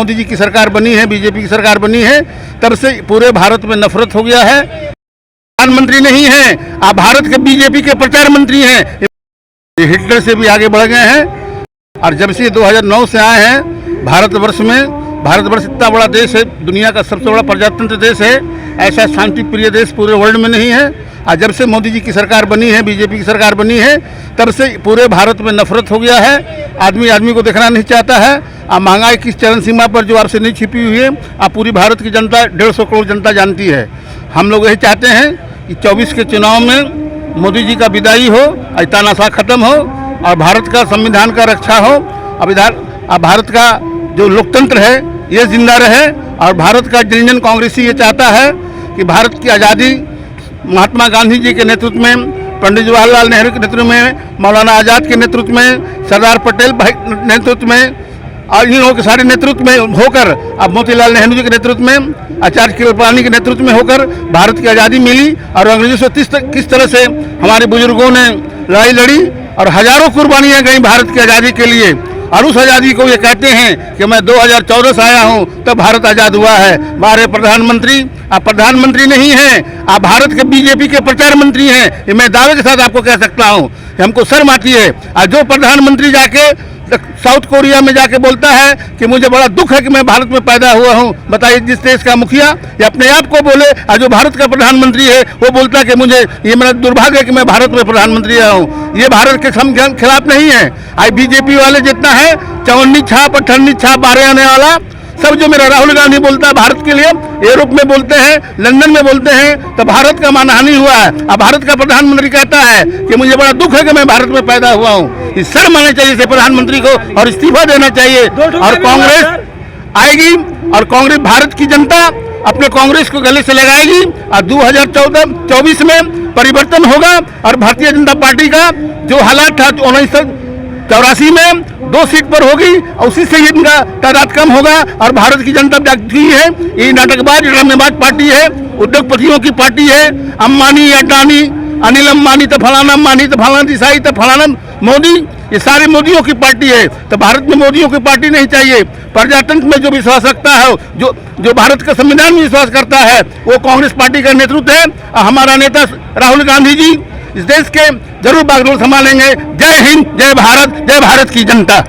मोदी जी की सरकार बनी है, बीजेपी की सरकार बनी है, तब से पूरे भारत में नफरत हो गया है। प्रधानमंत्री नहीं है, आप भारत के बीजेपी के प्रचार मंत्री हैं। हिटलर से भी आगे बढ़ गए हैं। और जब से 2009 से आए हैं भारतवर्ष में, भारतवर्ष इतना बड़ा देश है, दुनिया का सबसे बड़ा प्रजातंत्र देश है, ऐसा शांति प्रिय देश पूरे वर्ल्ड में नहीं है। और जब से मोदी जी की सरकार बनी है, बीजेपी की सरकार बनी है, तब से पूरे भारत में नफरत हो गया है। आदमी आदमी को देखना नहीं चाहता है। अब महंगाई किस चरम सीमा पर जो आपसे नहीं छिपी हुई है, अब पूरी भारत की जनता 150 करोड़ जनता जानती है। हम लोग यही चाहते हैं कि 24 के चुनाव में मोदी जी का विदाई हो, तानाशाह खत्म हो और भारत का संविधान का रक्षा हो। अब भारत का जो लोकतंत्र है ये जिंदा रहे। और भारत का जन कांग्रेसी ये चाहता है कि भारत की आज़ादी महात्मा गांधी जी के नेतृत्व में, पंडित जवाहरलाल नेहरू के नेतृत्व में, मौलाना आज़ाद के नेतृत्व में, सरदार पटेल भाई नेतृत्व में और इन लोगों के सारे नेतृत्व में होकर, अब मोतीलाल नेहरू जी के नेतृत्व में, आचार्य कृपलानी के नेतृत्व में होकर भारत की आज़ादी मिली। और अंग्रेजों से किस तरह से हमारे बुजुर्गों ने लड़ाई लड़ी और हजारों कुर्बानियाँ गई भारत की आज़ादी के लिए। और उस आज़ादी को ये कहते हैं कि मैं 2014 से आया हूँ तब भारत आज़ाद हुआ है। हमारे प्रधानमंत्री, आप प्रधानमंत्री नहीं हैं, आप भारत के बीजेपी के प्रचार मंत्री हैं। ये मैं दावे के साथ आपको कह सकता हूँ। हमको शर्म आती है। और जो प्रधानमंत्री जाके साउथ कोरिया में जाके बोलता है कि मुझे बड़ा दुख है कि मैं भारत में पैदा हुआ हूँ, बताइए जिस देश का मुखिया ये अपने आप को बोले, और जो भारत का प्रधानमंत्री है वो बोलता है कि मुझे ये मेरा दुर्भाग्य है कि मैं भारत में प्रधानमंत्री रहा हूँ। ये भारत के खिलाफ नहीं है। आज बीजेपी वाले जितना है चवन्नी छाप, अठन्नी छाप, 12 आने वाला सब जो मेरा राहुल गांधी बोलता है भारत के लिए, यूरोप में बोलते हैं, लंदन में बोलते हैं, तो भारत का मानहानि हुआ है। अब भारत का प्रधानमंत्री कहता है कि मुझे बड़ा दुख है कि मैं भारत में पैदा हुआ हूँ। इस शर्म आना चाहिए इसे प्रधानमंत्री को और इस्तीफा देना चाहिए। और कांग्रेस आएगी और कांग्रेस, भारत की जनता अपने कांग्रेस को गले से लगाएगी और 2024 में परिवर्तन होगा। और भारतीय जनता पार्टी का जो हालात था 1984 में 2 सीट पर होगी और उसी से इनका तादाद कम होगा। और भारत की जनता जागती है। ये नाटकबाज, ड्रामेबाज पार्टी है, उद्योगपतियों की पार्टी है। अंबानी, अडानी, अनिल अंबानी तो फलाना अंबानी, तो फलाना देसाई, तो फलाना मोदी, ये सारे मोदियों की पार्टी है। तो भारत में मोदियों की पार्टी नहीं चाहिए। प्रजातंत्र में जो विश्वास रखता है, जो भारत का संविधान में विश्वास करता है, वो कांग्रेस पार्टी का नेतृत्व है। और हमारा नेता राहुल गांधी जी इस देश के जरूर बागडोर संभालेंगे। जय हिंद, जय भारत की जनता।